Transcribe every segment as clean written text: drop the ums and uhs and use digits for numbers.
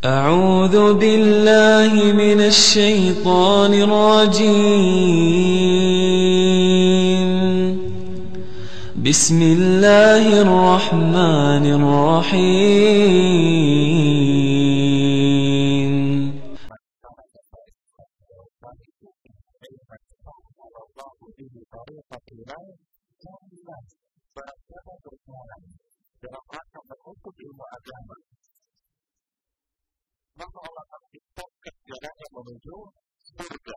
أعوذ بالله من الشيطان الرجيم بسم الله الرحمن الرحيم maka Allah akan ciptakan jalannya menuju surga.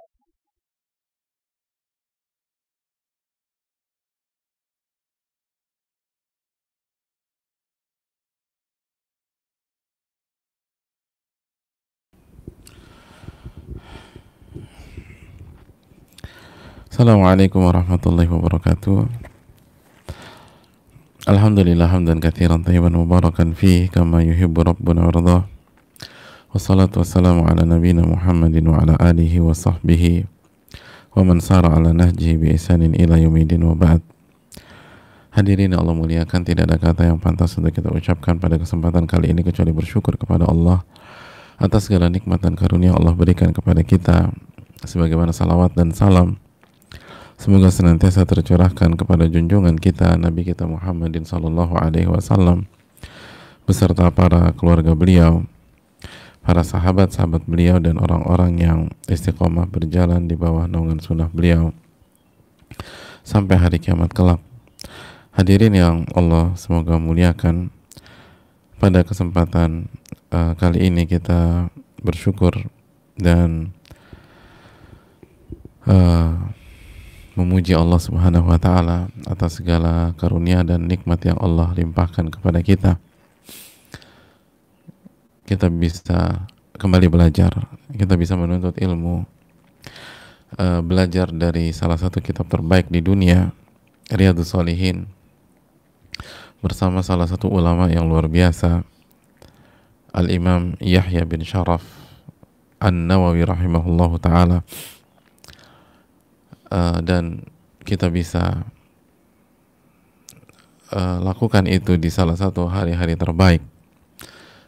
Assalamualaikum warahmatullahi wabarakatuh. Alhamdulillah hamdan katsiran thayyiban mubarakan fihi kama yuhibbu rabbuna wardah. Wassalatu wassalamu ala nabiyyina Muhammadin wa ala alihi wa sahbihi wa man sara ala nahjihi bi ihsanin ila yaumil wa ba'd. Hadirin Allah muliakan, tidak ada kata yang pantas untuk kita ucapkan pada kesempatan kali ini kecuali bersyukur kepada Allah atas segala nikmat dan karunia Allah berikan kepada kita, sebagaimana salawat dan salam semoga senantiasa tercurahkan kepada junjungan kita Nabi kita Muhammadin sallallahu alaihi wasallam beserta para keluarga beliau, para sahabat-sahabat beliau, dan orang-orang yang istiqomah berjalan di bawah naungan sunnah beliau sampai hari kiamat kelak. Hadirin yang Allah semoga muliakan, pada kesempatan kali ini kita bersyukur dan memuji Allah Subhanahu wa Ta'ala atas segala karunia dan nikmat yang Allah limpahkan kepada kita. Kita bisa kembali belajar, kita bisa menuntut ilmu, belajar dari salah satu kitab terbaik di dunia, Riyadhus Shalihin, bersama salah satu ulama yang luar biasa, Al-Imam Yahya bin Sharaf An-Nawawi rahimahullahu ta'ala. Dan kita bisa lakukan itu di salah satu hari-hari terbaik,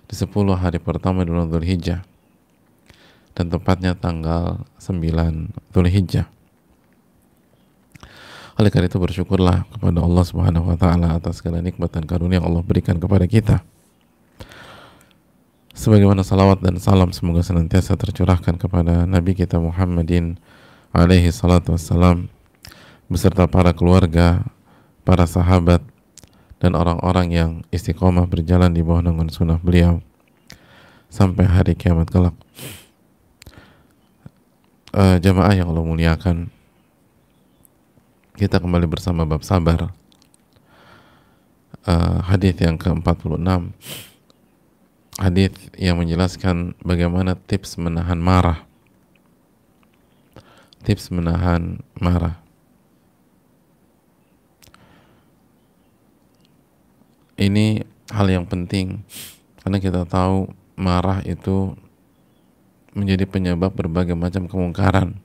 di 10 hari pertama di bulan Dzulhijjah, dan tepatnya tanggal 9 Dzulhijjah. Oleh karena itu bersyukurlah kepada Allah Subhanahu wa Ta'ala atas segala nikmat dan karunia yang Allah berikan kepada kita. Sebagaimana salawat dan salam semoga senantiasa tercurahkan kepada Nabi kita Muhammadin alaihi salatu wassalam beserta para keluarga, para sahabat, dan orang-orang yang istiqomah berjalan di bawah naungan sunnah beliau sampai hari kiamat kelak. Jamaah yang Allah muliakan, kita kembali bersama bab sabar, hadis yang ke-46, hadis yang menjelaskan bagaimana tips menahan marah. Tips menahan marah. Ini hal yang penting karena kita tahu marah itu menjadi penyebab berbagai macam kemungkaran,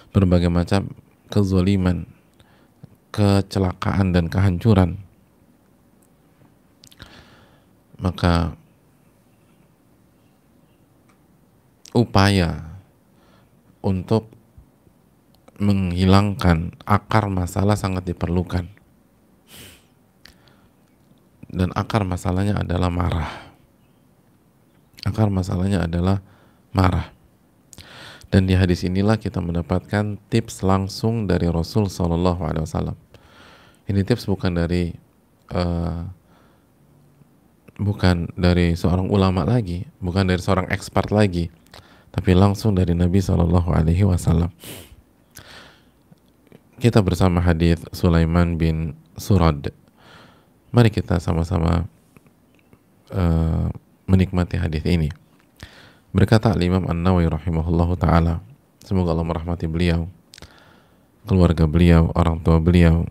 berbagai macam kezaliman, kecelakaan, dan kehancuran. Maka upaya untuk menghilangkan akar masalah sangat diperlukan, dan akar masalahnya adalah marah. Akar masalahnya adalah marah. Dan di hadis inilah kita mendapatkan tips langsung dari Rasul Sallallahu Alaihi Wasallam. Ini tips bukan dari seorang ulama lagi, bukan dari seorang expert lagi, tapi langsung dari Nabi Sallallahu Alaihi Wasallam. Kita bersama hadis Sulaiman bin Surad. Mari kita sama-sama menikmati hadis ini. Berkata Al-Imam An-Nawawi rahimahullahu ta'ala, semoga Allah merahmati beliau, keluarga beliau, orang tua beliau,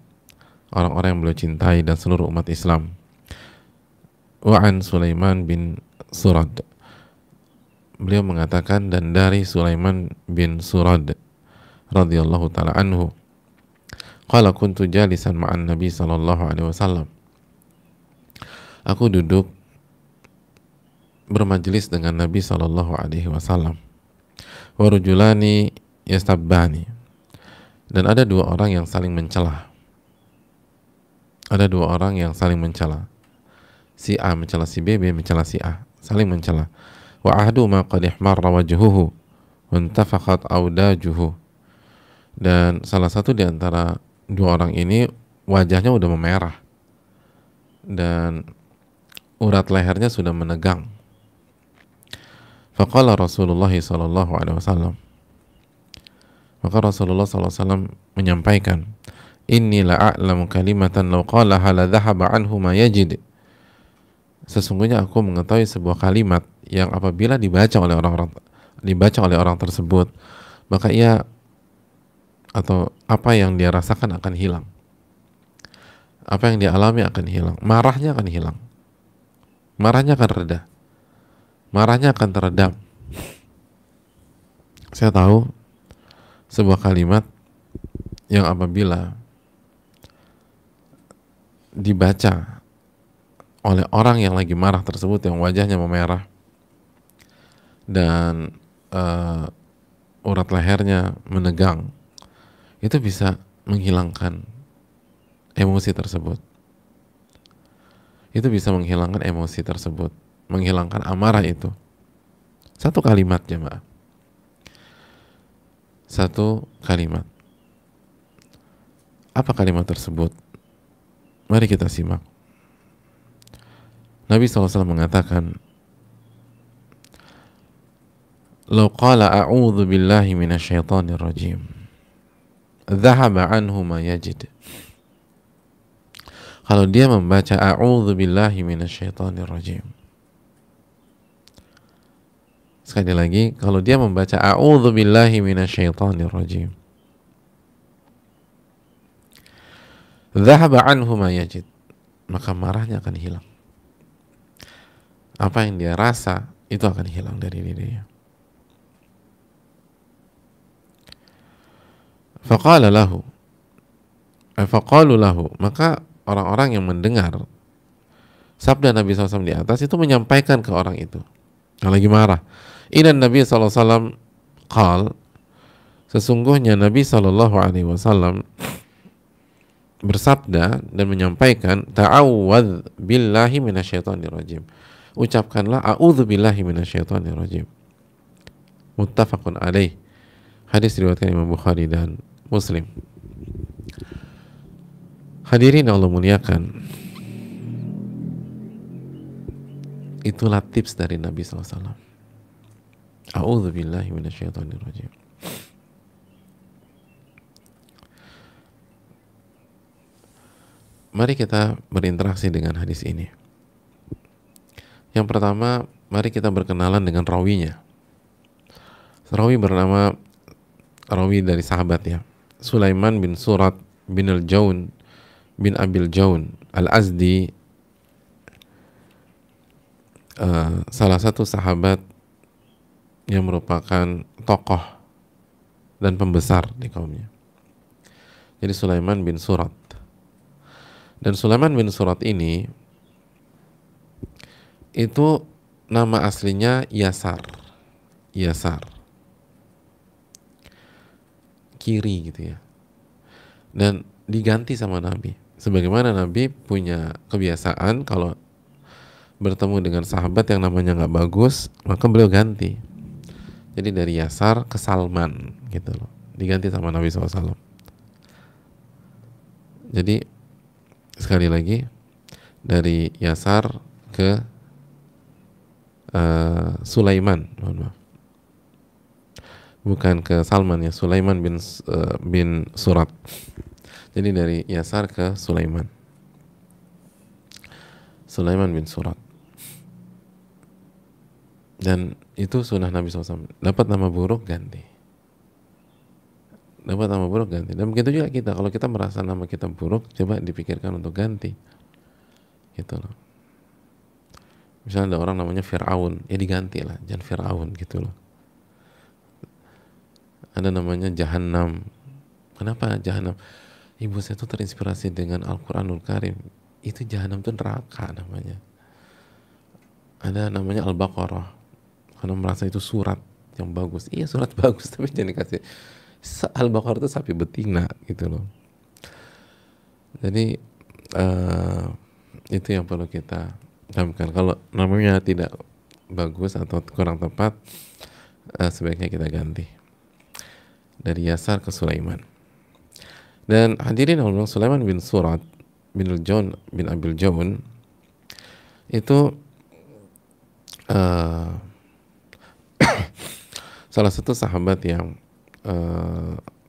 orang-orang yang beliau cintai, dan seluruh umat Islam. Wa'an Sulaiman bin Surad, beliau mengatakan, dan dari Sulaiman bin Surad radhiyallahu ta'ala anhu, qala kuntu jalisan ma'an Nabi sallallahu alaihi wasallam, aku duduk bermajelis dengan Nabi Shallallahu Alaihi Wasallam. Warujulani yastabbani, dan ada dua orang yang saling mencela. Ada dua orang yang saling mencela. Si A mencela si B, B mencela si A, saling mencela. Wa ahaduhuma qad ihmarra wajhuhu wa intafaqat awdajuhu. Dan salah satu di antara dua orang ini wajahnya udah memerah dan urat lehernya sudah menegang. Faqala Rasulullah sallallahu alaihi wasallam, maka Rasulullah sallallahu alaihi wasallam menyampaikan, inni la'a'lamu kalimatan law qalaha la dhahaba anhu ma yajid. Sesungguhnya aku mengetahui sebuah kalimat yang apabila dibaca oleh orang tersebut, maka ia atau apa yang dia rasakan akan hilang. Apa yang dia alami akan hilang. Marahnya akan hilang. Marahnya akan reda. Marahnya akan teredam. Saya tahu sebuah kalimat yang apabila dibaca oleh orang yang lagi marah tersebut, yang wajahnya memerah dan urat lehernya menegang, itu bisa menghilangkan emosi tersebut. Itu bisa menghilangkan emosi tersebut, menghilangkan amarah itu. Satu kalimat, jemaah. Satu kalimat. Apa kalimat tersebut? Mari kita simak. Nabi SAW mengatakan, "Lau qala a'udzu billahi minasyaitonir rajim, dhahaba anhu ma yajid." Kalau dia membaca a'udzu billahi minasyaitonir rajim. Sekali lagi, kalau dia membaca a'udzu billahi minasyaitonir rajim, dhahaba anhu ma yajid, maka marahnya akan hilang. Apa yang dia rasa itu akan hilang dari dirinya. Faqala lahu, faqalu lahu, maka orang-orang yang mendengar sabda Nabi SAW di atas itu menyampaikan ke orang itu yang lagi marah, Inan Nabi SAW qal, sesungguhnya Nabi SAW bersabda dan menyampaikan, ta'awwadz billahi minasyaitonir rajim, ucapkanlah a'udzu billahi minasyaitonir rajim. Muttafaqun alaih. Hadis diriwayatkan Imam Bukhari dan Muslim. Hadirin Allah muliakan, itulah tips dari Nabi SAW. A'udzu billahi minasyaitonir rajim. Mari kita berinteraksi dengan hadis ini. Yang pertama, mari kita berkenalan dengan rawinya. Rawi bernama, rawi dari sahabat ya, Sulaiman bin Surat bin Al-Jaun bin Abil Jaun Al-Azdi, salah satu sahabat yang merupakan tokoh dan pembesar di kaumnya. Jadi Sulaiman bin Surat. Dan Sulaiman bin Surat ini itu nama aslinya Yasar. Yasar, kiri gitu ya. Dan diganti sama Nabi. Sebagaimana Nabi punya kebiasaan kalau bertemu dengan sahabat yang namanya nggak bagus, maka beliau ganti. Jadi dari Yasar ke Salman gitu loh, diganti sama Nabi SAW. Jadi sekali lagi, dari Yasar ke Sulaiman, mohon maaf, bukan ke Salman ya, Sulaiman bin Surat. Jadi dari Yasar ke Sulaiman, Sulaiman bin Surat. Dan itu sunnah Nabi SAW. Dapat nama buruk, ganti. Dapat nama buruk, ganti. Dan begitu juga kita, kalau kita merasa nama kita buruk, coba dipikirkan untuk ganti. Gitu loh. Misalnya ada orang namanya Fir'aun, ya diganti lah, jangan Fir'aun gitu loh. Ada namanya Jahannam. Kenapa Jahannam? Ibu saya tuh terinspirasi dengan Al-Quranul Karim. Itu Jahannam tuh neraka namanya. ada namanya Al-Baqarah, karena merasa itu surat yang bagus. Iya, surat bagus, tapi jangan dikasih. Al-Baqarah itu sapi betina gitu loh. Jadi itu yang perlu kita camkan. Kalau namanya tidak bagus atau kurang tepat, sebaiknya kita ganti dari Yasar ke Sulaiman. Dan hadirin Allah, Sulaiman bin Surat bin Al-Jawn bin Abil Jawn itu salah satu sahabat yang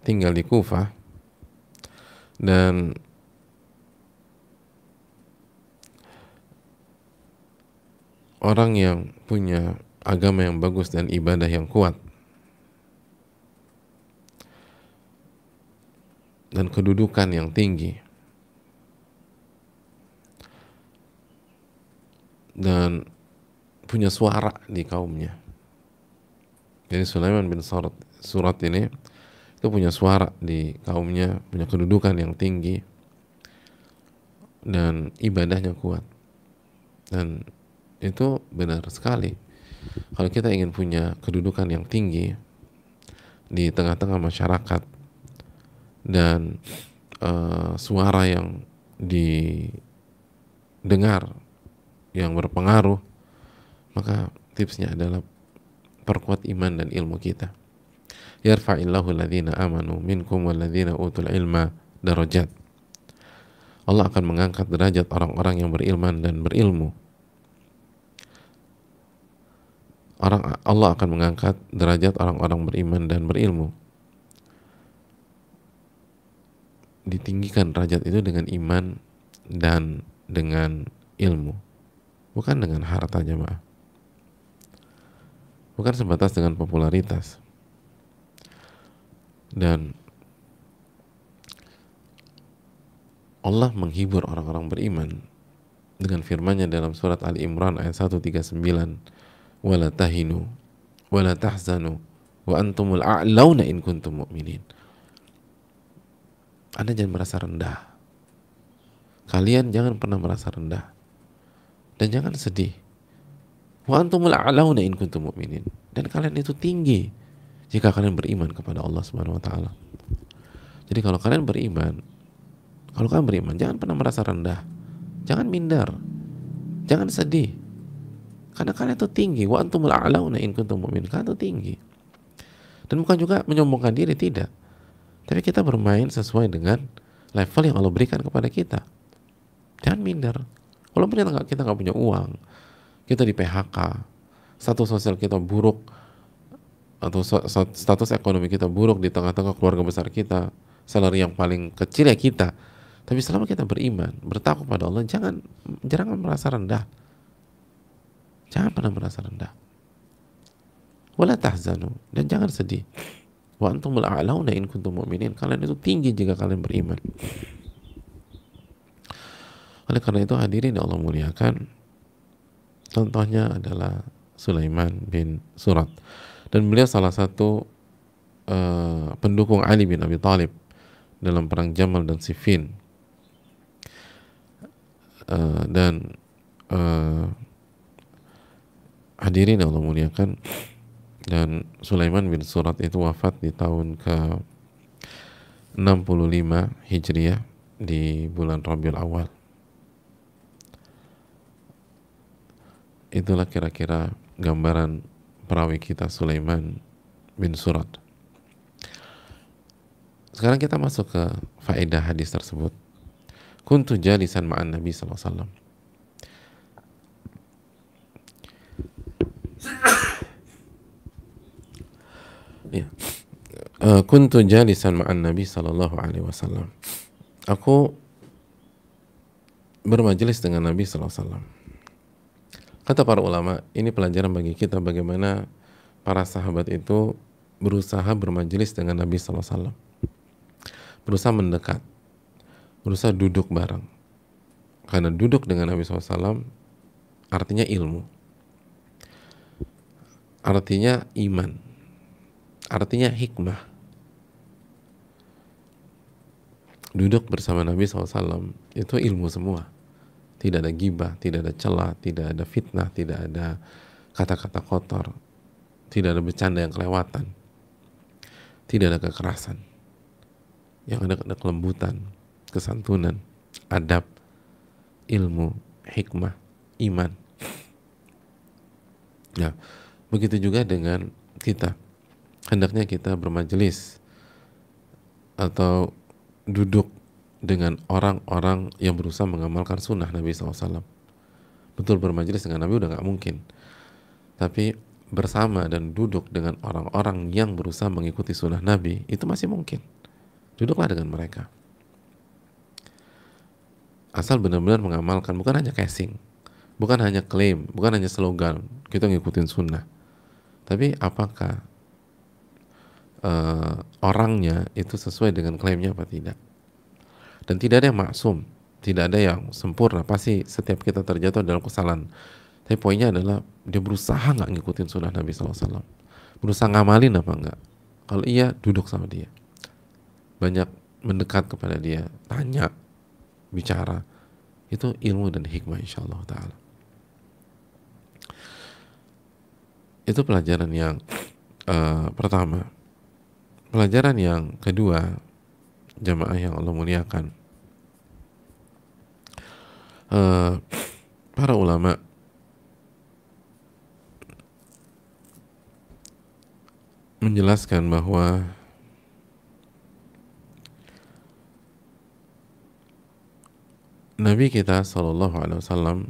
tinggal di Kufah, dan orang yang punya agama yang bagus dan ibadah yang kuat dan kedudukan yang tinggi, dan punya suara di kaumnya. Jadi Sulaiman bin Surat ini itu punya suara di kaumnya, punya kedudukan yang tinggi, dan ibadahnya kuat. Dan itu benar sekali, kalau kita ingin punya kedudukan yang tinggi di tengah-tengah masyarakat dan suara yang didengar yang berpengaruh, maka tipsnya adalah perkuat iman dan ilmu kita. Yarfa'illahu alladhina amanu minkum walladhina utul ilma darajat. Allah akan mengangkat derajat orang-orang yang beriman dan berilmu. Allah akan mengangkat derajat orang-orang beriman dan berilmu. Ditinggikan derajat itu dengan iman dan dengan ilmu, bukan dengan harta, jemaah. Bukan sebatas dengan popularitas. Dan Allah menghibur orang-orang beriman dengan firman-Nya dalam surat Ali Imran ayat 139, wala tahinu wala tahzanu wa antumul a'launa in kuntum mu'minin. Anda jangan merasa rendah. Kalian jangan pernah merasa rendah. Dan jangan sedih. Wa antumul a'launa in kuntum mu'minin. Dan kalian itu tinggi jika kalian beriman kepada Allah Subhanahu wa taala. Jadi kalau kalian beriman, jangan pernah merasa rendah. Jangan minder. Jangan sedih. Karena kalian itu tinggi. Wa antumul a'launa in kuntum mu'minin. Kalian itu tinggi. Dan bukan juga menyombongkan diri, tidak. Tapi kita bermain sesuai dengan level yang Allah berikan kepada kita. Jangan minder. Walaupun kita nggak punya uang, kita di PHK, status sosial kita buruk, atau status ekonomi kita buruk di tengah-tengah keluarga besar kita, salary yang paling kecil ya kita. Tapi selama kita beriman, bertakwa pada Allah, jangan merasa rendah. Jangan pernah merasa rendah. Wala tahzanu, dan jangan sedih. Wa antumul a'launa in kuntum mu'minin. Kalian itu tinggi jika kalian beriman. Oleh karena itu hadirin yang Allah muliakan, contohnya adalah Sulaiman bin Surat, dan beliau salah satu pendukung Ali bin Abi Thalib dalam perang Jamal dan Siffin. Hadirin yang Allah muliakan, dan Sulaiman bin Surat itu wafat di tahun ke 65 Hijriah di bulan Rabiul Awal. Itulah kira-kira gambaran perawi kita Sulaiman bin Surat. Sekarang kita masuk ke faedah hadis tersebut. Kuntu jalisan ma'an Nabi sallallahu alaihi wasallam. Ya. Kuntu jalisan ma'an Nabi sallallahu alaihi wasallam. Aku bermajelis dengan Nabi sallallahu alaihi wasallam. Kata para ulama, ini pelajaran bagi kita bagaimana para sahabat itu berusaha bermajelis dengan Nabi sallallahu alaihi wasallam. Berusaha mendekat, berusaha duduk bareng. Karena duduk dengan Nabi SAW artinya ilmu, artinya iman, artinya hikmah. Duduk bersama Nabi SAW itu ilmu semua. tidak ada ghibah, tidak ada cela, tidak ada fitnah, tidak ada kata-kata kotor, tidak ada bercanda yang kelewatan, tidak ada kekerasan. Yang ada kelembutan, kesantunan, adab, ilmu, hikmah, iman. Nah, begitu juga dengan kita. Hendaknya kita bermajelis atau duduk dengan orang-orang yang berusaha mengamalkan sunnah Nabi SAW. Betul, bermajelis dengan Nabi udah gak mungkin. Tapi bersama dan duduk dengan orang-orang yang berusaha mengikuti sunnah Nabi, itu masih mungkin. Duduklah dengan mereka. Asal benar-benar mengamalkan, bukan hanya casing, bukan hanya klaim, bukan hanya slogan, kita ngikutin sunnah. Tapi apakah orangnya itu sesuai dengan klaimnya apa tidak? Dan tidak ada yang maksum, tidak ada yang sempurna. Pasti setiap kita terjatuh dalam kesalahan. Tapi poinnya adalah dia berusaha nggak ngikutin sunnah Nabi SAW, berusaha ngamalin apa enggak. Kalau iya, duduk sama dia, banyak mendekat kepada dia, tanya, bicara. Itu ilmu dan hikmah insyaallah ta'ala. Itu pelajaran yang pertama. Pelajaran yang kedua, jamaah yang Allah muliakan, para ulama menjelaskan bahwa Nabi kita SAW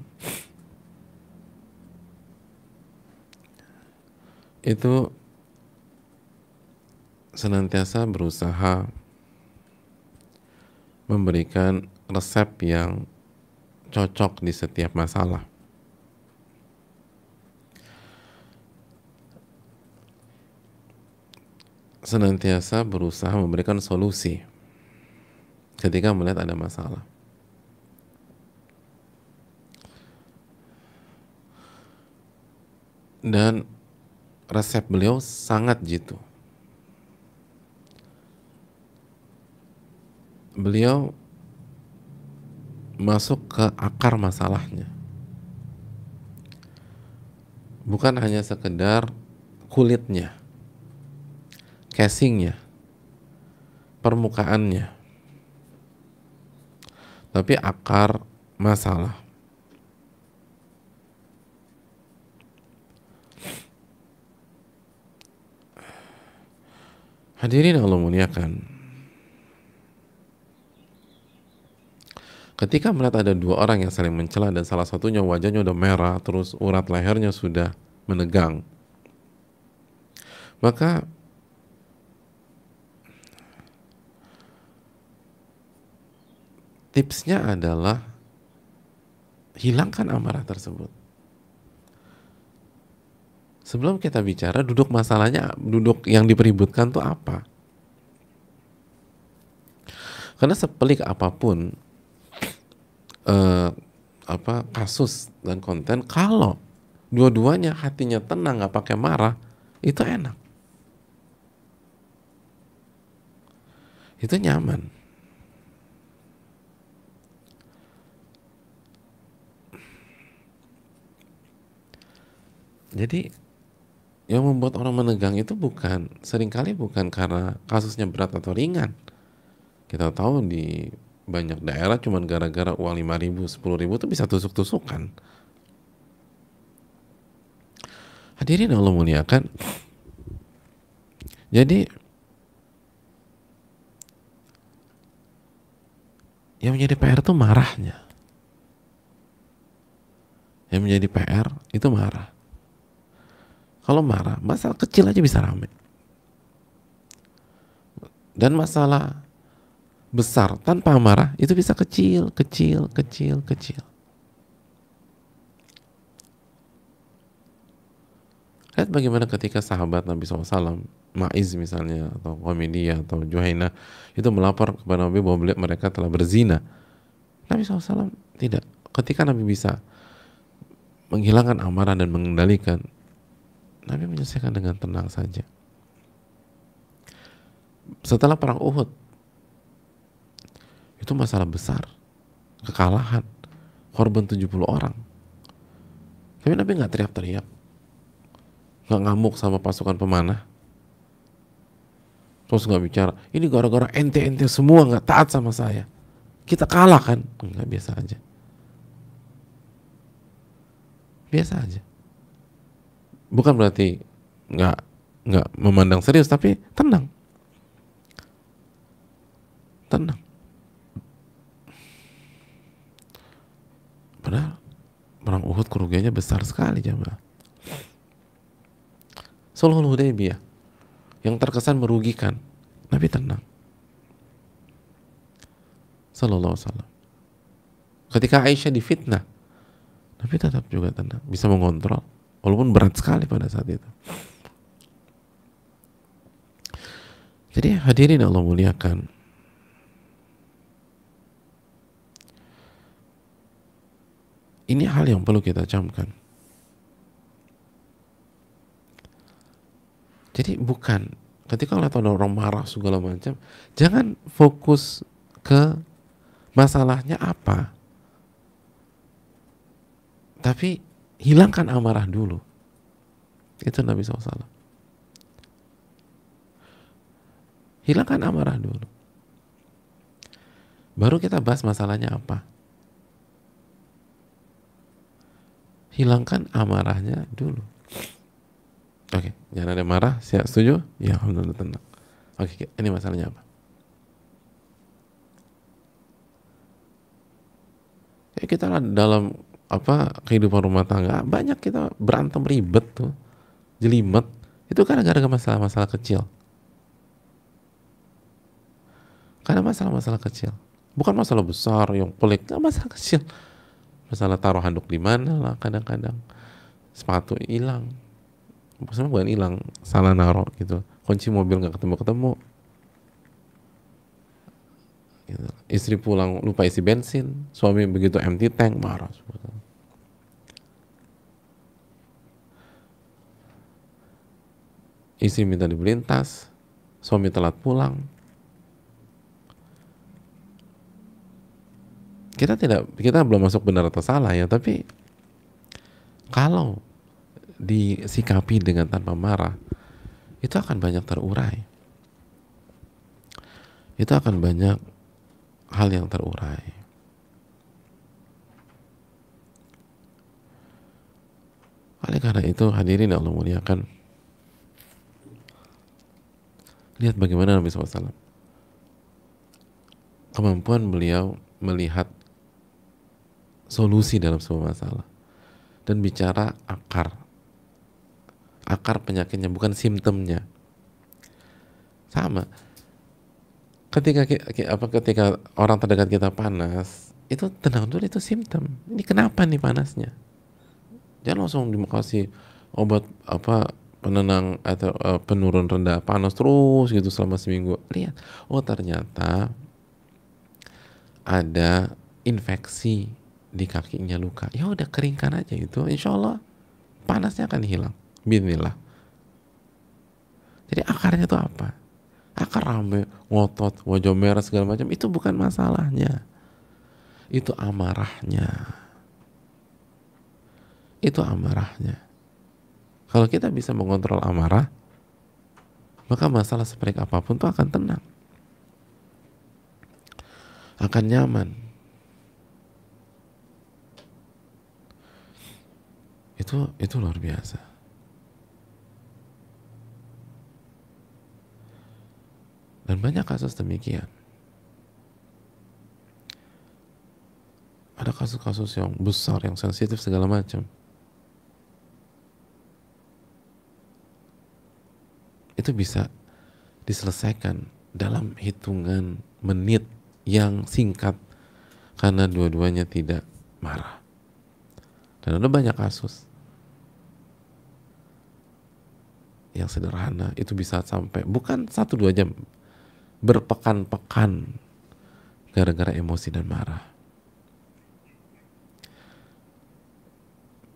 itu senantiasa berusaha memberikan resep yang cocok di setiap masalah. Senantiasa berusaha memberikan solusi ketika melihat ada masalah. Dan resep beliau sangat jitu. Beliau masuk ke akar masalahnya. Bukan hanya sekedar kulitnya, casingnya, permukaannya, tapi akar masalah. Hadirin Allah muliakan, ketika melihat ada dua orang yang saling mencela dan salah satunya wajahnya udah merah, terus urat lehernya sudah menegang, maka tipsnya adalah hilangkan amarah tersebut. Sebelum kita bicara, duduk masalahnya, duduk yang dipeributkan tuh apa? Karena sepelik apapun kasus dan konten, kalau dua-duanya hatinya tenang, nggak pakai marah, itu enak, itu nyaman. Jadi yang membuat orang menegang itu seringkali bukan karena kasusnya berat atau ringan. Kita tahu di banyak daerah cuman gara-gara uang 5.000, 10.000 itu bisa tusuk-tusukan. Hadirin Allah muliakan. Jadi yang menjadi PR itu marahnya. Yang menjadi PR itu marah. Kalau marah, masalah kecil aja bisa rame. Dan masalah besar tanpa marah itu bisa kecil. Lihat bagaimana ketika sahabat Nabi SAW, Ma'iz misalnya, atau Qamidiyah, atau Juhainah, itu melapor kepada Nabi bahwa mereka telah berzina. Nabi SAW tidak. Ketika Nabi bisa menghilangkan amarah dan mengendalikan, Nabi menyelesaikan dengan tenang saja. Setelah perang Uhud, itu masalah besar, kekalahan. korban 70 orang. Tapi Nabi nggak teriak-teriak, nggak ngamuk sama pasukan pemanah, terus nggak bicara, ini gara-gara ente-ente semua nggak taat sama saya, kita kalah kan? Enggak, biasa aja. Biasa aja. Bukan berarti nggak memandang serius, tapi tenang. Tenang. Padahal perang Uhud kerugiannya besar sekali jamaah. Sulhul Hudaybiyah yang terkesan merugikan, Nabi tenang. Sallallahu alaihi wasallam. Ketika Aisyah difitnah, Nabi tetap juga tenang, bisa mengontrol, walaupun berat sekali pada saat itu. Jadi hadirin Allah muliakan, ini hal yang perlu kita camkan. Jadi bukan ketika lihat ada orang marah segala macam, jangan fokus ke masalahnya apa, tapi hilangkan amarah dulu. Itu Nabi SAW. Hilangkan amarah dulu, baru kita bahas masalahnya apa. Hilangkan amarahnya dulu. Oke, jangan ada marah. Siap, setuju? Ya, alhamdulillah, tenang. Oke, ini masalahnya apa? Ya, kita dalam kehidupan rumah tangga banyak kita berantem ribet tuh, jelimet. Itu gara-gara masalah-masalah kecil. Karena masalah-masalah kecil, bukan masalah besar yang pelik, masalah kecil. Masalah taruh handuk di mana lah, kadang-kadang sepatu hilang. Maksudnya bukan hilang, salah naruh gitu. Kunci mobil nggak ketemu-ketemu. Gitu. Istri pulang lupa isi bensin, suami begitu empty tank marah. Istri minta dibeliin tas, suami telat pulang. Kita belum masuk benar atau salah ya, tapi kalau disikapi dengan tanpa marah, itu akan banyak terurai. Itu akan banyak hal yang terurai. Oleh karena itu hadirin Allah muliakan, lihat bagaimana Nabi SAW, kemampuan beliau melihat solusi dalam sebuah masalah dan bicara akar penyakitnya, bukan simptomnya. Sama ketika orang terdekat kita panas, itu tenang dulu, itu simptom. Ini kenapa nih panasnya? Jangan langsung dikasih obat penenang atau penurun rendah panas terus gitu selama seminggu. Lihat, oh ternyata ada infeksi di kakinya, luka. Ya udah, keringkan aja itu, insya Allah panasnya akan hilang. Bismillah. Jadi akarnya itu apa? Akar rame, ngotot, wajah merah segala macam, itu bukan masalahnya. Itu amarahnya. Itu amarahnya. Kalau kita bisa mengontrol amarah, maka masalah sepelik apapun itu akan tenang, akan nyaman. Itu luar biasa. Dan banyak kasus demikian. Ada kasus-kasus yang besar, yang sensitif segala macam. Itu bisa diselesaikan dalam hitungan menit yang singkat karena dua-duanya tidak marah. Dan ada banyak kasus yang sederhana itu bisa sampai bukan 1-2 jam, berpekan-pekan gara-gara emosi dan marah.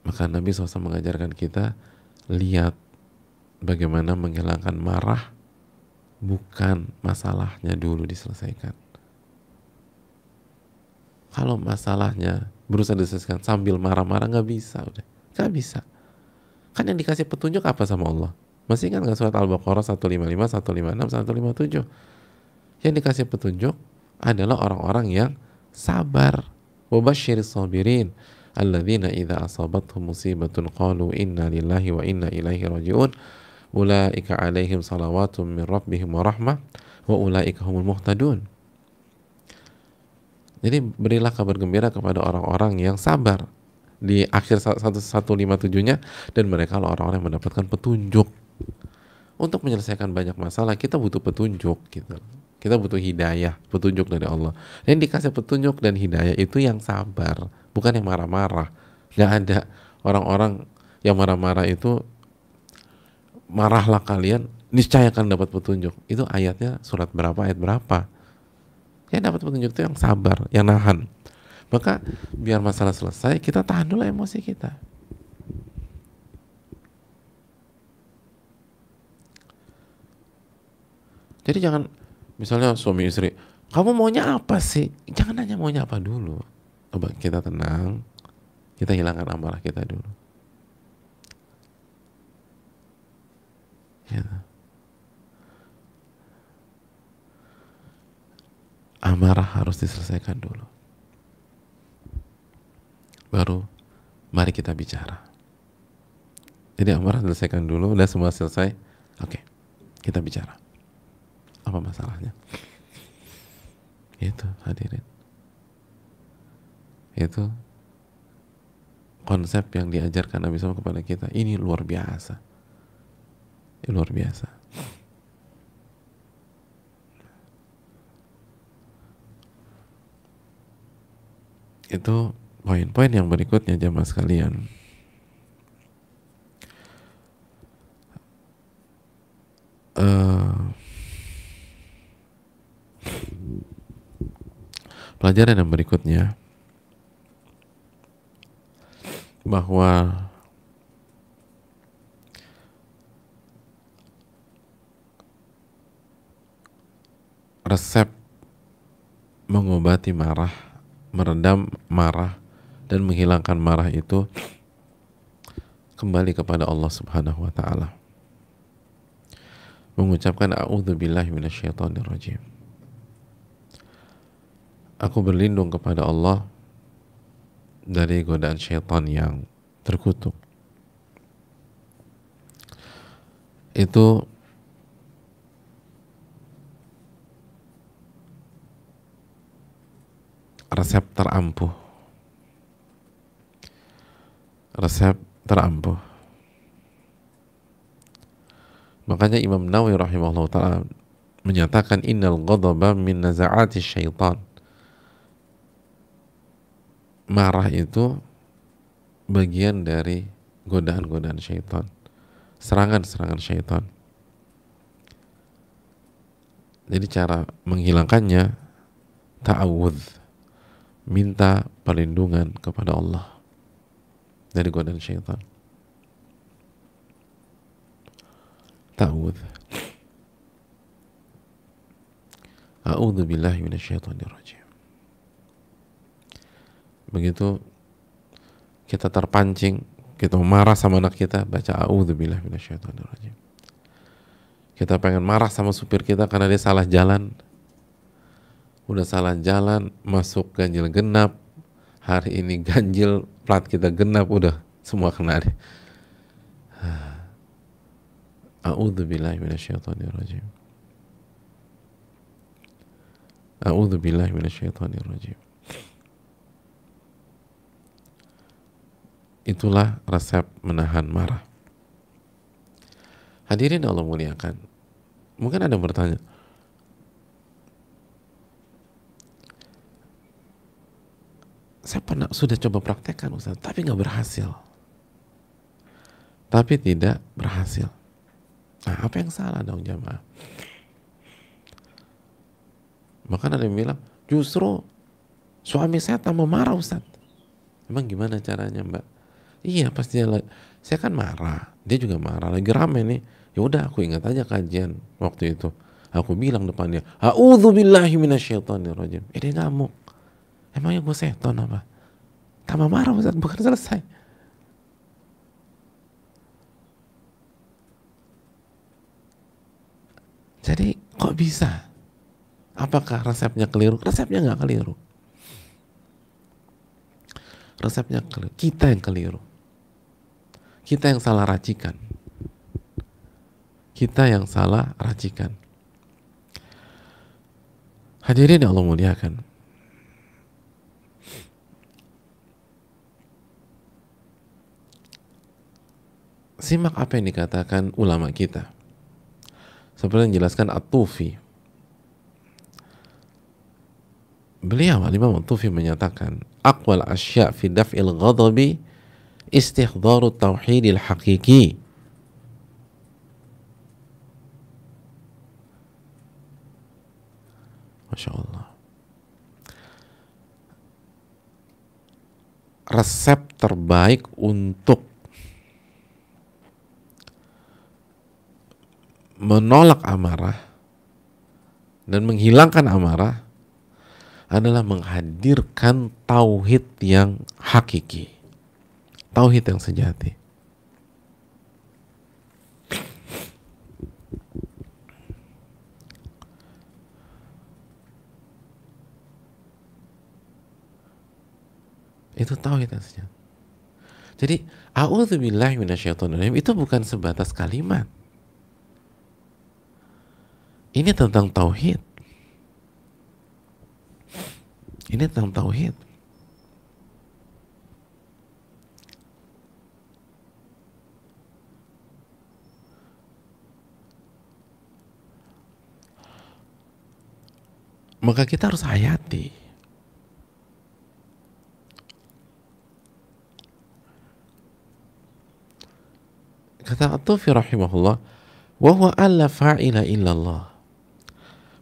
Maka Nabi SAW mengajarkan kita, lihat bagaimana menghilangkan marah, bukan masalahnya dulu diselesaikan. Kalau masalahnya berusaha diselesaikan sambil marah-marah, nggak bisa, udah nggak bisa. Kan yang dikasih petunjuk apa sama Allah? Masih ingat nggak surat Al-Baqarah 155, 156, 157? Yang dikasih petunjuk adalah orang-orang yang sabar. Wabasyiris sabirin alladzina idza asabathum musibatun qalu inna lillahi wa inna ilaihi raji'un ulaika alaihim salawatun min rabbihim wa rahmah wa ulaika humul muhtadun. Jadi berilah kabar gembira kepada orang-orang yang sabar di akhir 157-nya, dan mereka adalah orang-orang yang mendapatkan petunjuk. Untuk menyelesaikan banyak masalah kita butuh petunjuk gitu. Kita butuh hidayah, petunjuk dari Allah. Dan dikasih petunjuk dan hidayah itu yang sabar, bukan yang marah-marah. Gak ada orang-orang yang marah-marah itu, marahlah kalian, niscaya akan dapat petunjuk. Itu ayatnya surat berapa, ayat berapa? Yang dapat petunjuk itu yang sabar, yang nahan. Maka biar masalah selesai, kita tahan dulu emosi kita. Jadi jangan, misalnya suami istri, kamu maunya apa sih? Jangan nanya maunya apa dulu. Coba kita tenang, kita hilangkan amarah kita dulu. Ya. Amarah harus diselesaikan dulu. Baru mari kita bicara. Jadi amarah selesaikan dulu, udah semua selesai. Oke, kita bicara. Apa masalahnya? Itu hadirin. Itu konsep yang diajarkan Nabi SAW kepada kita. Ini luar biasa. Ini luar biasa. Itu poin-poin yang berikutnya jamaah sekalian. Pelajaran yang berikutnya, bahwa resep mengobati marah, meredam marah, dan menghilangkan marah itu kembali kepada Allah Subhanahu wa Ta'ala. Mengucapkan a'udzubillahi minasyaitonirrajim. Aku berlindung kepada Allah dari godaan syaitan yang terkutuk. Itu resep terampuh. Resep terampuh. Makanya Imam Nawawi rahimahullah ta'ala menyatakan innal ghadaba min naza'ati syaitan. Marah itu bagian dari godaan-godaan syaitan, serangan-serangan syaitan. Jadi cara menghilangkannya ta'awudz, minta perlindungan kepada Allah dari godaan syaitan. Ta'awudz. A'udzu billahi minasyaitonir rajim. Begitu kita terpancing, kita marah sama anak kita, baca a'udzubillahi minasyaitonirrajim. Kita pengen marah sama supir kita karena dia salah jalan. Udah salah jalan, masuk ganjil genap. Hari ini ganjil, plat kita genap, udah semua kena deh. A'udzubillahi minasyaitonirrajim. A'udzubillahi minasyaitonirrajim. Itulah resep menahan marah. Hadirin Allah muliakan. Mungkin ada yang bertanya, saya sudah coba praktekkan Ustaz, tapi nggak berhasil. Tapi tidak berhasil. Nah, apa yang salah dong jamaah? Maka ada yang bilang, justru suami saya tambah marah Ustaz. Emang gimana caranya Mbak? Iya, pas dia saya kan marah, dia juga marah, lagi rame nih. Ya udah, aku ingat aja kajian waktu itu. Aku bilang depannya, a'udzubillahi minasyaitonirrajim. Dia ngamuk. Emangnya gue seton apa? Tambah marah Ustaz, bukan selesai. Jadi kok bisa? Apakah resepnya keliru? Resepnya nggak keliru. Resepnya keliru. Kita yang keliru. Kita yang salah racikan. Kita yang salah racikan. Hadirin yang Allah muliakan. Simak apa yang dikatakan ulama kita. Seperti yang dijelaskan At-Tufi. Beliau Al-Imam At-Tufi menyatakan, aqwal asya' fi daf'il ghadabi istihdharu tauhidil hakiki. Masya Allah. Resep terbaik untuk menolak amarah dan menghilangkan amarah adalah menghadirkan tauhid yang hakiki, tauhid yang sejati. Itu tauhid yang sejati. Jadi a'udzubillahi minasyaitonirrajim itu bukan sebatas kalimat. Ini tentang tauhid. Ini tentang tauhid. Maka kita harus hayati. Kata At-Tufi rahimahullah, wa huwa alla fa'ila illallah.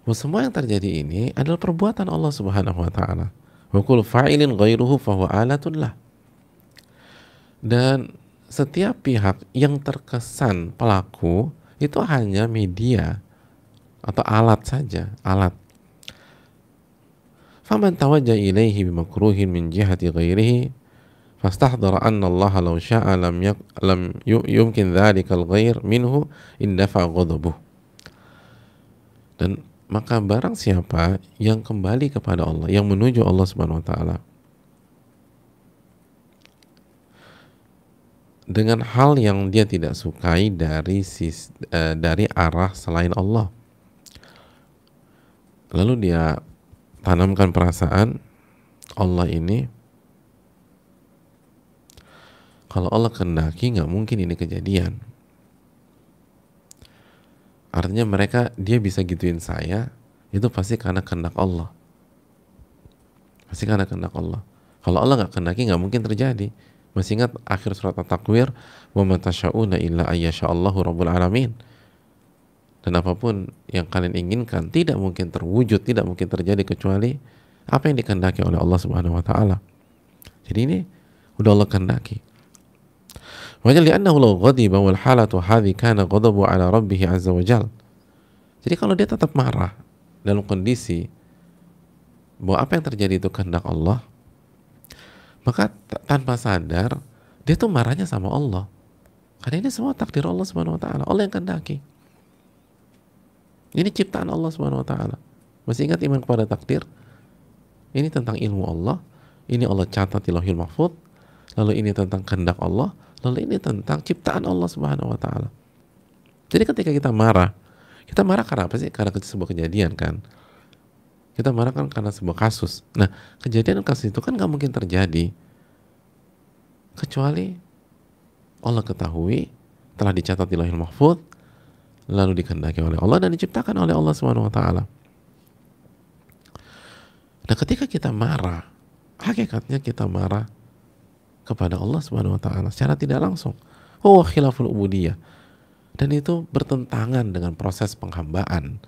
Semua yang terjadi ini adalah perbuatan Allah Subhanahu wa taala. Wa kullu fa'ilin ghairuhu fa huwa alatun lah. Dan setiap pihak yang terkesan pelaku itu hanya media atau alat saja, alat. Faman tawajja ilaihi bimakruhin min jihati ghairihi fastahdara anna Allah law syaa lam yumkin dzalikal ghair minhu indafa ghadabuh. Dan maka barang siapa yang kembali kepada Allah, yang menuju Allah Subhanahu wa taala dengan hal yang dia tidak sukai dari arah selain Allah, lalu dia tanamkan perasaan Allah ini, kalau Allah kehendaki nggak mungkin ini kejadian. Artinya dia bisa gituin saya, itu pasti karena kehendak Allah. Pasti karena kehendak Allah. Kalau Allah nggak kehendaki nggak mungkin terjadi. Masih ingat akhir surat At-Takwir, wa ma tasyauna illa ayyasha'allahu rabbul alamin. Dan apapun yang kalian inginkan tidak mungkin terwujud, tidak mungkin terjadi kecuali apa yang dikehendaki oleh Allah Subhanahu wa taala. Jadi ini udah Allah kehendaki. Wajal li'annahu law ghadiba wal halatu hadhi kana ghadabu ala rabbih azza wa jal. Jadi kalau dia tetap marah dalam kondisi bahwa apa yang terjadi itu kehendak Allah, maka tanpa sadar dia tuh marahnya sama Allah. Karena ini semua takdir Allah Subhanahu wa taala, Allah yang kehendaki. Ini ciptaan Allah Subhanahu wa taala. Masih ingat iman kepada takdir? Ini tentang ilmu Allah, ini Allah catat di Lauhil Mahfuz, lalu ini tentang kehendak Allah, lalu ini tentang ciptaan Allah Subhanahu wa taala. Jadi ketika kita marah karena apa sih? Karena sebuah kejadian kan. Kita marah kan karena sebuah kasus. Nah, kejadian kasus itu kan nggak mungkin terjadi kecuali Allah ketahui, telah dicatat di Lauhil Mahfuz, lalu dikehendaki oleh Allah dan diciptakan oleh Allah Subhanahu wa taala. Nah, ketika kita marah, hakikatnya kita marah kepada Allah Subhanahu wa taala secara tidak langsung. Oh, khilaful ubudiyah. Dan itu bertentangan dengan proses penghambaan,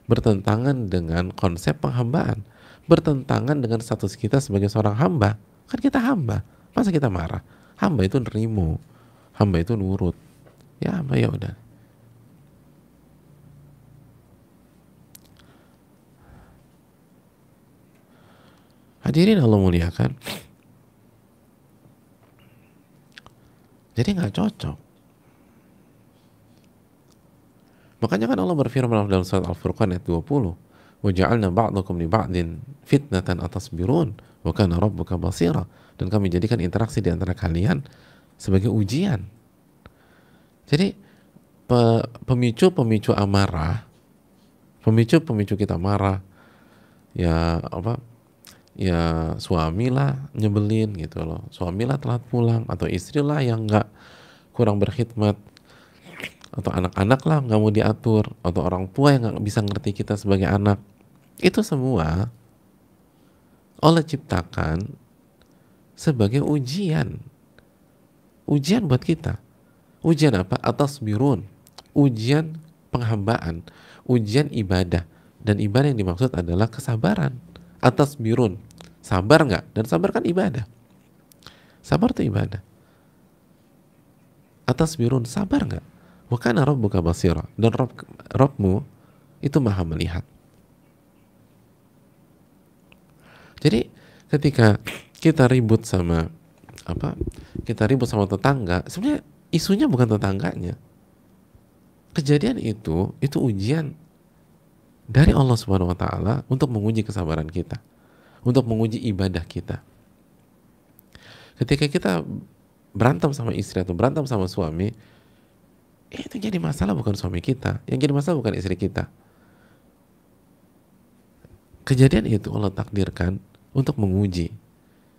bertentangan dengan konsep penghambaan, bertentangan dengan status kita sebagai seorang hamba. Kan kita hamba, masa kita marah? Hamba itu nerimo, hamba itu nurut. Ya, hamba ya udah. Hadirin Allah muliakan. Jadi nggak cocok. Makanya kan Allah berfirman dalam surat Al-Furqan ayat 20, وَجَعَلْنَا بَعْضَكُمْ لِبَعْضٍ فِتْنَةً أَتَصْبِرُونَ وَكَانَ رَبُّكَ بَصِيرًا. Dan kami jadikan interaksi di antara kalian sebagai ujian. Jadi pemicu amarah, pemicu kita marah, ya apa? Ya suamilah nyebelin gitu loh, suamilah telat pulang, atau istrilah yang nggak kurang berkhidmat, atau anak-anak lah nggak mau diatur, atau orang tua yang nggak bisa ngerti kita sebagai anak. Itu semua Allah ciptakan sebagai ujian buat kita. Ujian apa? Atas birun, ujian penghambaan, ujian ibadah. Dan ibadah yang dimaksud adalah kesabaran. Atas birun, sabar nggak? Dan sabar kan ibadah. Sabar itu ibadah. Atas birun, sabar nggak? Wa kana rabbuka basira. Dan Rabbmu itu maha melihat. Jadi ketika kita ribut sama tetangga, sebenarnya isunya bukan tetangganya. Kejadian itu ujian dari Allah Subhanahu wa taala untuk menguji kesabaran kita, untuk menguji ibadah kita. Ketika kita berantem sama istri atau berantem sama suami, itu jadi masalah bukan suami kita, yang jadi masalah bukan istri kita. Kejadian itu Allah takdirkan untuk menguji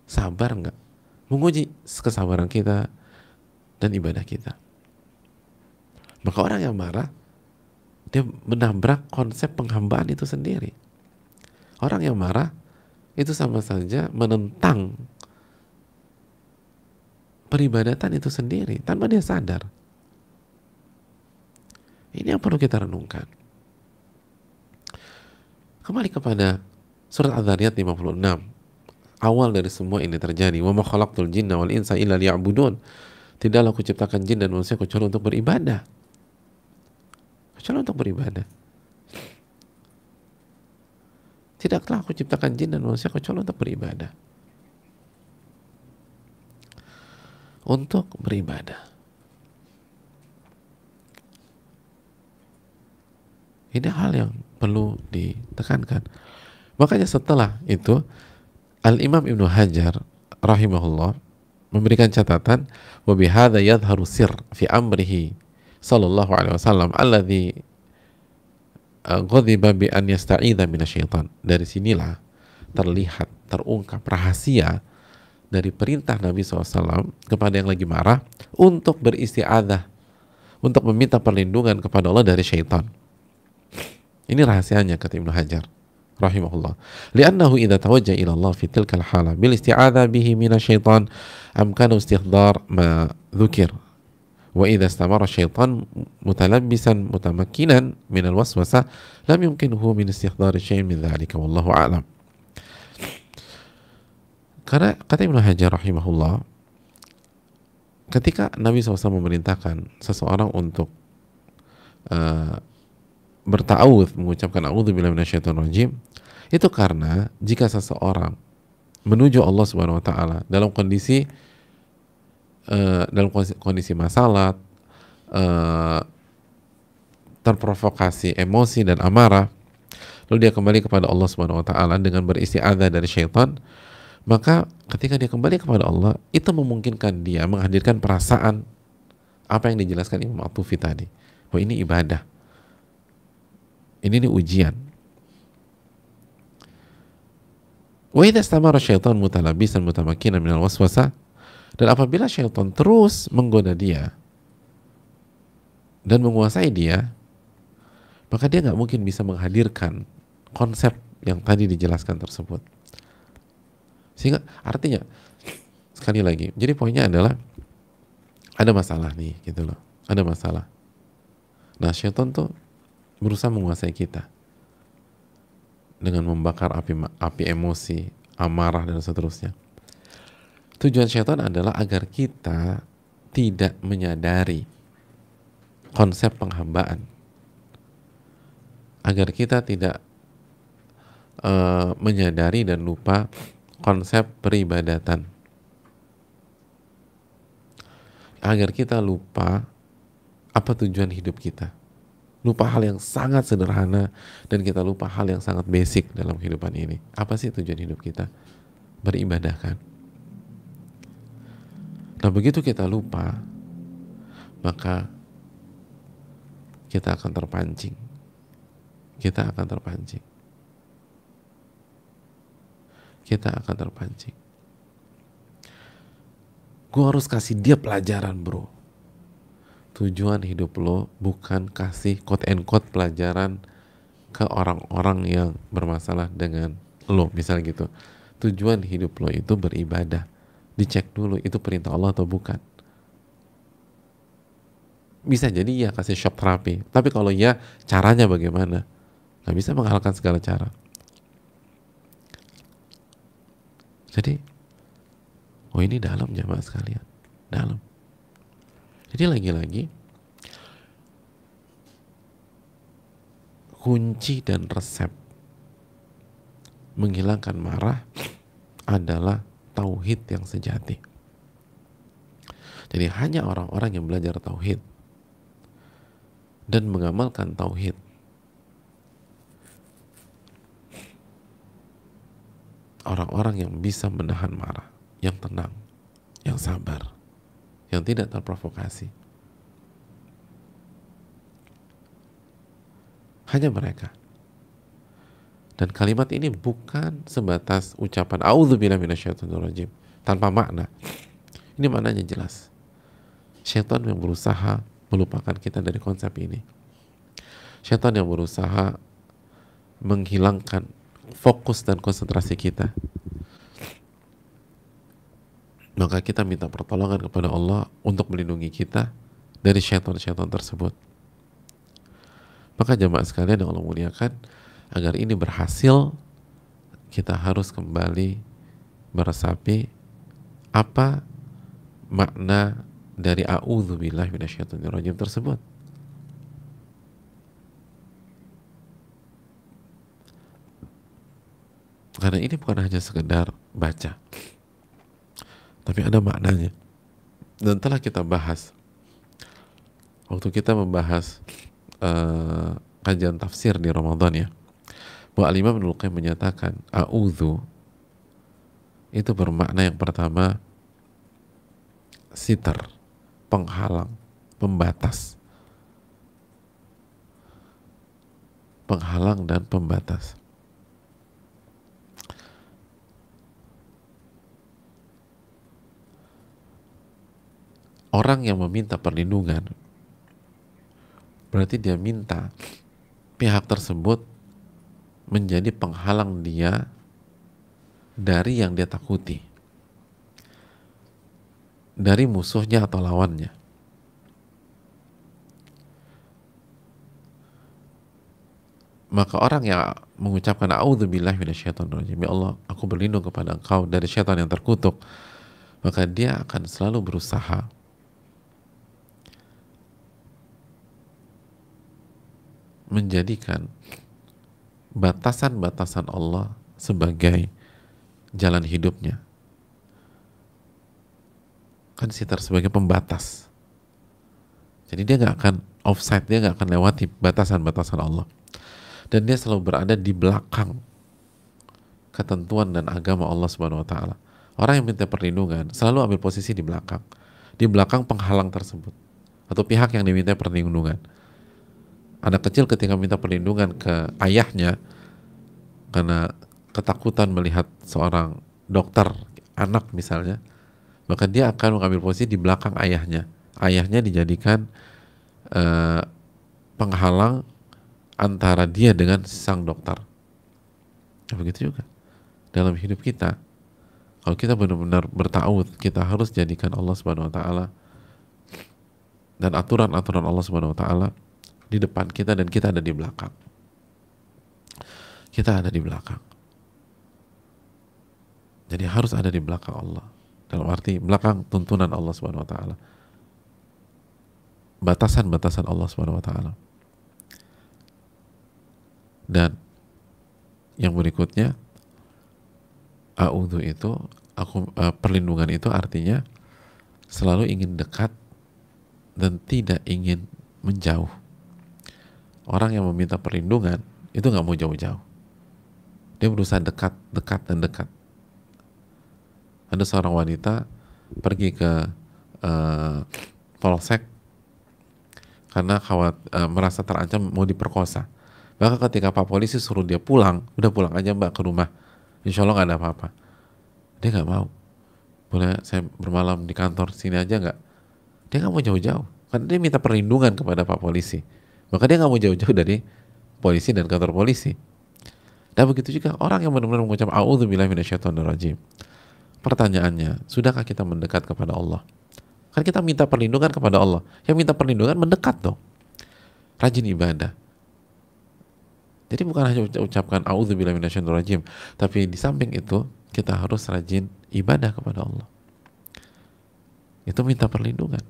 sabar nggak, menguji kesabaran kita dan ibadah kita. Maka orang yang marah, dia menabrak konsep penghambaan itu sendiri. Orang yang marah itu sama saja menentang peribadatan itu sendiri tanpa dia sadar. Ini yang perlu kita renungkan. Kembali kepada surat Adz-Dzariyat 56. Awal dari semua ini terjadi. Wa ma khalaqtul jinna wal insa illa liya'budun. Tidaklah aku ciptakan jin dan manusia kecuali untuk beribadah. Kecuali untuk beribadah. Tidaklah aku ciptakan jin dan manusia kecuali untuk beribadah. Untuk beribadah. Ini hal yang perlu ditekankan. Makanya setelah itu Al-Imam Ibnu Hajar rahimahullah memberikan catatan, wa bihadza yadhharu sirr fi amrihi sallallahu alaihi wasallam alladhi ghadiba bi an yasta'idza minasyaitan. Dari sinilah terlihat, terungkap rahasia dari perintah Nabi SAW kepada yang lagi marah untuk beristi'adzah, untuk meminta perlindungan kepada Allah dari syaitan. Ini rahasianya, kata Ibnu Hajar rahimahullah. Li'annahu idza tawajjaha ila Allah fi tilkal hala bil isti'adzah bihi minasyaitan amkanu istihdar ma dzukir. Wa idza istamara syaitan mutalabbisan mutamakkinan min al-waswasah lam yumkinhu min istihdar syai'in min dzalika wallahu a'lam. Karena kata Ibnu Hajar rahimahullah, ketika Nabi SAW memerintahkan seseorang untuk berta'awudz, mengucapkan a'udzubillahi minasyaitonir rajim, itu karena jika seseorang menuju Allah Subhanahu wa taala dalam kondisi masalah, terprovokasi emosi dan amarah, lalu dia kembali kepada Allah Subhanahu wa taala dengan beristi'adzah dari syaitan, maka ketika dia kembali kepada Allah, itu memungkinkan dia menghadirkan perasaan apa yang dijelaskan Imam At-Tufi tadi. Oh, ini ibadah. Ini ujian. Wa idza istamara syaitan mutalabbisan mutamakkinan minal waswasah, dan apabila syaitan terus menggoda dia dan menguasai dia, maka dia nggak mungkin bisa menghadirkan konsep yang tadi dijelaskan tersebut. Sehingga artinya, sekali lagi, jadi poinnya adalah ada masalah nih, gitu loh, ada masalah. Nah, syaitan tuh berusaha menguasai kita dengan membakar api emosi, amarah dan seterusnya. Tujuan syaitan adalah agar kita tidak menyadari konsep penghambaan, agar kita tidak menyadari dan lupa konsep peribadatan. Agar kita lupa apa tujuan hidup kita. Lupa hal yang sangat sederhana dan kita lupa hal yang sangat basic dalam kehidupan ini. Apa sih tujuan hidup kita? Beribadah kan? Nah, begitu kita lupa, maka kita akan terpancing. Kita akan terpancing. Kita akan terpancing. Gue harus kasih dia pelajaran, bro. Tujuan hidup lo bukan kasih quote and quote pelajaran ke orang-orang yang bermasalah dengan lo, misalnya gitu. Tujuan hidup lo itu beribadah. Dicek dulu itu perintah Allah atau bukan. Bisa jadi ya kasih shock terapi, tapi kalau ya caranya bagaimana? Nggak bisa menghalalkan segala cara. Jadi, oh ini dalam jamaah sekalian, dalam. Jadi lagi-lagi kunci dan resep menghilangkan marah adalah tauhid yang sejati. Jadi hanya orang-orang yang belajar tauhid dan mengamalkan tauhid orang-orang yang bisa menahan marah, yang tenang, yang sabar, yang tidak terprovokasi. Hanya mereka. Dan kalimat ini bukan sebatas ucapan a'udzubillahi minasyaitonirrajim tanpa makna. Ini maknanya jelas. Syaitan yang berusaha melupakan kita dari konsep ini. Syaitan yang berusaha menghilangkan fokus dan konsentrasi kita. Maka kita minta pertolongan kepada Allah untuk melindungi kita dari syaitan-syaitan tersebut. Maka jamaah sekalian yang Allah muliakan, agar ini berhasil, kita harus kembali meresapi apa makna dari a'udzubillahi minasyaitonirrajim tersebut. Karena ini bukan hanya sekedar baca, tapi ada maknanya. Dan telah kita bahas waktu kita membahas kajian tafsir di Ramadan ya, bahwa Al-Imam Ibnul Qayyim menyatakan a'udzu itu bermakna yang pertama sitar, penghalang, pembatas. Penghalang dan pembatas. Orang yang meminta perlindungan berarti dia minta pihak tersebut menjadi penghalang dia dari yang dia takuti, dari musuhnya atau lawannya. Maka orang yang mengucapkan a'udzubillahi minasyaitonirrajim, ya Allah, aku berlindung kepada Engkau dari syaitan yang terkutuk, maka dia akan selalu berusaha menjadikan batasan-batasan Allah sebagai jalan hidupnya. Kan sitar sebagai pembatas. Jadi dia nggak akan offside, dia nggak akan lewati batasan-batasan Allah. Dan dia selalu berada di belakang ketentuan dan agama Allah Subhanahu wa taala. Orang yang minta perlindungan selalu ambil posisi di belakang penghalang tersebut atau pihak yang diminta perlindungan. Anak kecil ketika minta perlindungan ke ayahnya karena ketakutan melihat seorang dokter anak misalnya, maka dia akan mengambil posisi di belakang ayahnya. Ayahnya dijadikan penghalang antara dia dengan sang dokter. Ya, begitu juga dalam hidup kita. Kalau kita benar-benar bertauhid, kita harus jadikan Allah Subhanahu wa taala dan aturan-aturan Allah Subhanahu wa taala di depan kita dan kita ada di belakang. Kita ada di belakang. Jadi harus ada di belakang Allah. Dalam arti belakang tuntunan Allah Subhanahu wa taala. Batasan-batasan Allah Subhanahu wa taala. Dan yang berikutnya, a'udzu itu perlindungan itu artinya selalu ingin dekat dan tidak ingin menjauh. Orang yang meminta perlindungan itu nggak mau jauh-jauh. Dia berusaha dekat, dekat, dan dekat. Ada seorang wanita pergi ke polsek karena merasa terancam mau diperkosa. Maka ketika Pak Polisi suruh dia pulang, udah pulang aja Mbak ke rumah, insya Allah nggak ada apa-apa. Dia nggak mau. Boleh saya bermalam di kantor sini aja nggak? Dia nggak mau jauh-jauh, karena dia minta perlindungan kepada Pak Polisi. Maka dia nggak mau jauh-jauh dari polisi dan kantor polisi. Dan begitu juga orang yang benar-benar mengucap a'udzubillahi minasyaitonirrajim. Pertanyaannya, sudahkah kita mendekat kepada Allah? Kan kita minta perlindungan kepada Allah. Yang minta perlindungan mendekat dong. Rajin ibadah. Jadi bukan hanya ucapkan a'udzubillahi minasyaitonirrajim, tapi di samping itu kita harus rajin ibadah kepada Allah. Itu minta perlindungan.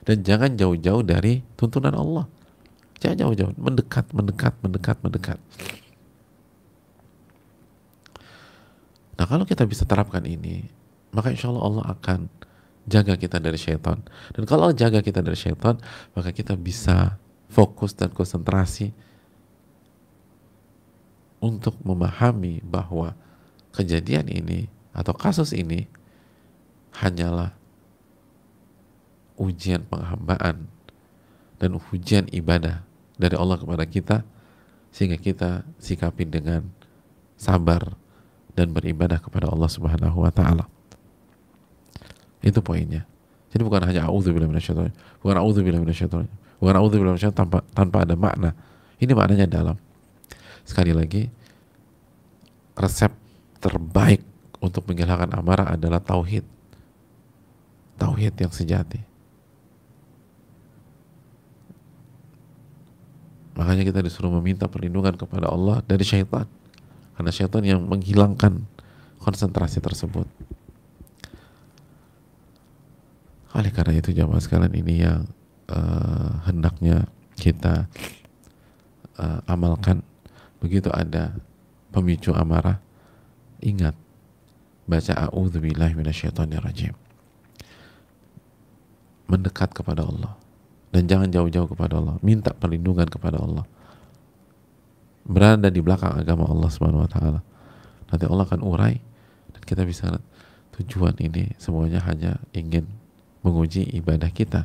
Dan jangan jauh-jauh dari tuntunan Allah. Jangan jauh-jauh, mendekat, mendekat, mendekat, mendekat. Nah, kalau kita bisa terapkan ini, maka insya Allah Allah akan jaga kita dari syaitan. Dan kalau Allah jaga kita dari syaitan, maka kita bisa fokus dan konsentrasi untuk memahami bahwa kejadian ini atau kasus ini hanyalah ujian penghambaan dan ujian ibadah dari Allah kepada kita, sehingga kita sikapi dengan sabar dan beribadah kepada Allah Subhanahu wa taala. Itu poinnya. Jadi bukan hanya a'udzubillahi minasyaitonir, bukan a'udzubillahi minasyaitonir, bukan a'udzubillahi minasyaitonir tanpa ada makna. Ini maknanya dalam. Sekali lagi, resep terbaik untuk menghilangkan amarah adalah tauhid. Tauhid yang sejati. Makanya kita disuruh meminta perlindungan kepada Allah dari syaitan. Karena syaitan yang menghilangkan konsentrasi tersebut. Oleh karena itu jamaah sekalian, ini yang hendaknya kita amalkan. Begitu ada pemicu amarah, ingat, baca a'udzubillahi minasyaitonirrajim. Mendekat kepada Allah. Dan jangan jauh-jauh kepada Allah. Minta perlindungan kepada Allah. Berada di belakang agama Allah Subhanahu wa taala. Nanti Allah akan urai dan kita bisa tujuan ini semuanya hanya ingin menguji ibadah kita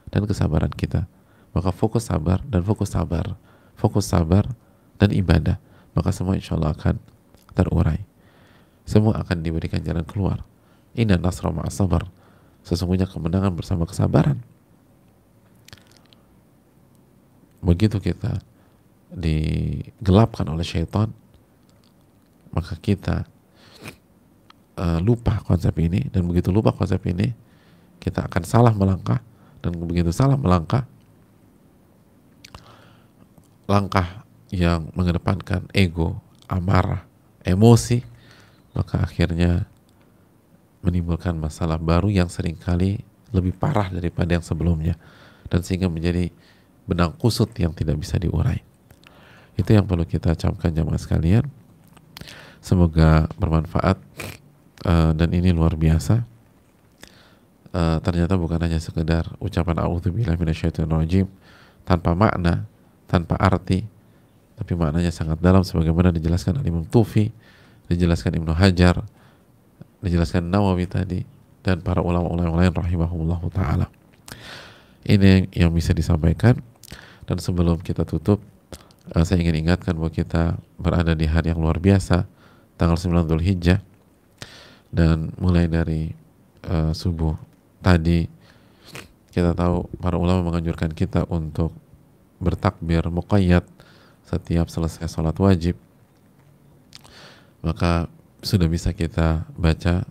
dan kesabaran kita. Maka fokus sabar dan fokus sabar. Fokus sabar dan ibadah. Maka semua insya Allah akan terurai. Semua akan diberikan jalan keluar. Inna nasra ma'as sabar. Sesungguhnya kemenangan bersama kesabaran. Begitu kita digelapkan oleh syaitan, maka kita lupa konsep ini, dan begitu lupa konsep ini, kita akan salah melangkah, dan begitu salah melangkah, langkah yang mengedepankan ego, amarah, emosi, maka akhirnya menimbulkan masalah baru yang seringkali lebih parah daripada yang sebelumnya, dan sehingga menjadi benang kusut yang tidak bisa diurai. Itu yang perlu kita camkan jamaah sekalian. Semoga bermanfaat, dan ini luar biasa. Ternyata bukan hanya sekedar ucapan a'udzubillahi minasyaitonirrajim tanpa makna, tanpa arti, tapi maknanya sangat dalam sebagaimana dijelaskan oleh Imam Tufi, dijelaskan Ibnu Hajar, dijelaskan Nawawi tadi, dan para ulama-ulama lain rahimahumullah ta'ala. Ini yang bisa disampaikan. Dan sebelum kita tutup, saya ingin ingatkan bahwa kita berada di hari yang luar biasa, tanggal 9 Dzulhijjah, dan mulai dari subuh tadi kita tahu para ulama menganjurkan kita untuk bertakbir muqayyad setiap selesai sholat wajib. Maka sudah bisa kita baca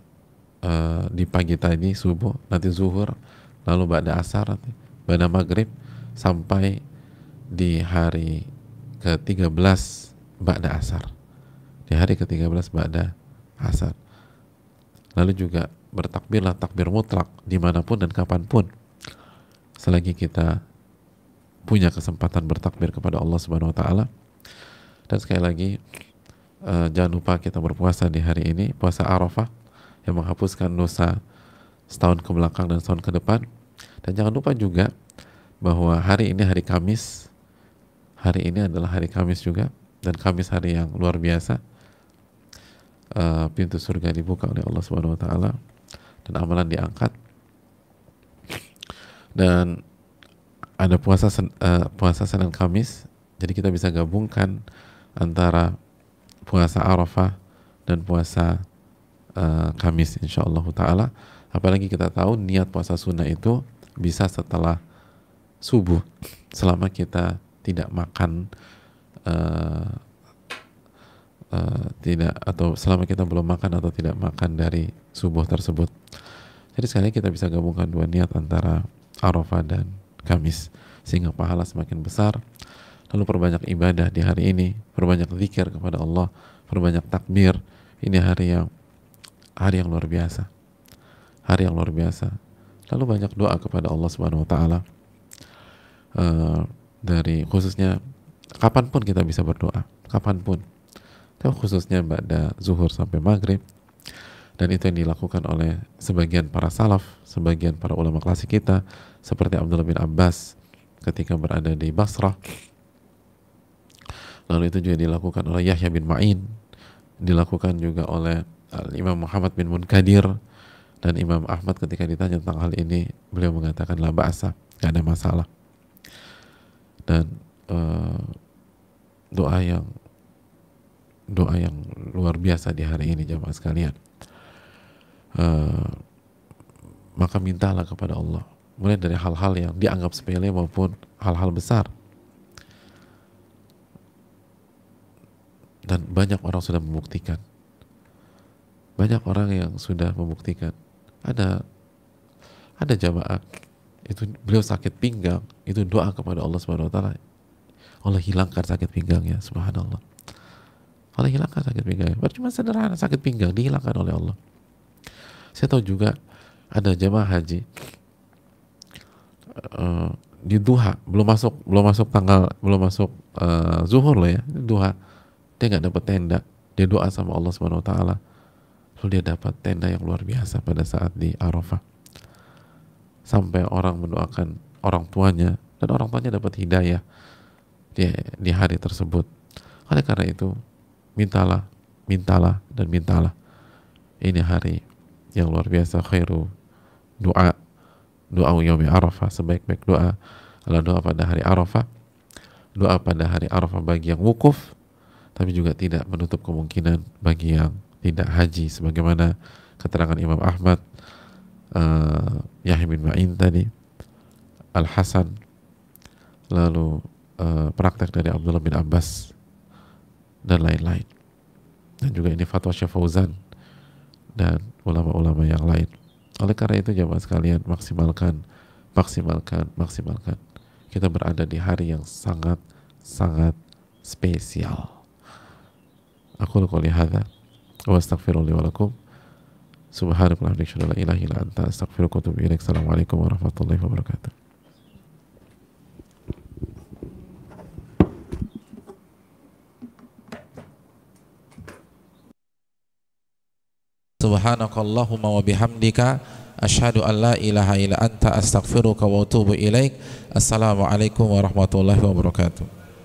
di pagi tadi subuh, nanti zuhur, lalu ba'da asar, ba'da maghrib, sampai di hari ke-13 ba'da asar. Di hari ke-13 ba'da asar. Lalu juga bertakbirlah takbir mutlak dimanapun dan kapanpun, selagi kita punya kesempatan bertakbir kepada Allah Subhanahu wa taala. Dan sekali lagi, jangan lupa kita berpuasa di hari ini, puasa Arafah yang menghapuskan dosa setahun ke belakang dan setahun ke depan. Dan jangan lupa juga bahwa hari ini hari Kamis, hari ini adalah hari Kamis juga, dan Kamis hari yang luar biasa. Pintu surga dibuka oleh Allah Subhanahu wa taala dan amalan diangkat. Dan ada puasa Senin Kamis, jadi kita bisa gabungkan antara puasa Arafah dan puasa Kamis insyaallah taala. Apalagi kita tahu niat puasa sunnah itu bisa setelah subuh, selama kita tidak makan selama kita belum makan atau tidak makan dari subuh tersebut. Jadi sekali kita bisa gabungkan dua niat antara Arafah dan Kamis sehingga pahala semakin besar. Lalu perbanyak ibadah di hari ini, perbanyak zikir kepada Allah, perbanyak takbir. Ini hari yang luar biasa, hari yang luar biasa. Lalu banyak doa kepada Allah Subhanahu wa taala, dari khususnya kapanpun kita bisa berdoa, kapanpun, khususnya pada zuhur sampai maghrib. Dan itu yang dilakukan oleh sebagian para salaf, sebagian para ulama klasik kita, seperti Abdullah bin Abbas ketika berada di Basrah. Lalu itu juga dilakukan oleh Yahya bin Ma'in, dilakukan juga oleh Imam Muhammad bin Munkadir, dan Imam Ahmad ketika ditanya tentang hal ini, beliau mengatakan la ba'asa, gak ada masalah. Dan doa yang luar biasa di hari ini jamaah sekalian. Maka mintalah kepada Allah, mulai dari hal-hal yang dianggap sepele maupun hal-hal besar. Dan banyak orang sudah membuktikan, banyak orang yang sudah membuktikan. Ada jamaah itu, beliau sakit pinggang, itu doa kepada Allah Subhanahu wa taala, Allah hilangkan sakit pinggangnya. Subhanallah, Allah hilangkan sakit pinggangnya. Cuma sederhana, sakit pinggang dihilangkan oleh Allah. Saya tahu juga ada jamaah haji di duha, belum masuk zuhur loh ya, duha, dia nggak dapat tenda, dia doa sama Allah Subhanahu wa taala, lalu dia dapat tenda yang luar biasa pada saat di Arafah. Sampai orang mendoakan orang tuanya, dan orang tuanya dapat hidayah di hari tersebut. Oleh karena itu, mintalah dan mintalah. Ini hari yang luar biasa. Khairu doa yaumi Arafah, sebaik-baik doa adalah doa pada hari Arafah. Doa pada hari Arafah bagi yang wukuf, tapi juga tidak menutup kemungkinan bagi yang tidak haji, sebagaimana keterangan Imam Ahmad, Yahya bin Ma'in tadi, Al-Hasan, lalu praktek dari Abdullah bin Abbas dan lain-lain. Dan juga ini fatwa Syekh Fauzan dan ulama-ulama yang lain. Oleh karena itu jamaah sekalian, maksimalkan. Kita berada di hari yang sangat spesial. Aku qouli hadza wa astaghfirullahi wa lakum. Subhanakallahumma wa bihamdika la ilaha illa anta astaghfiruka wa atubu ilaik. Assalamualaikum warahmatullahi wabarakatuh. Subhanakallahumma wa bihamdika asyhadu an la ilaha illa anta astaghfiruka wa atubu ilaik. Assalamualaikum warahmatullahi wabarakatuh.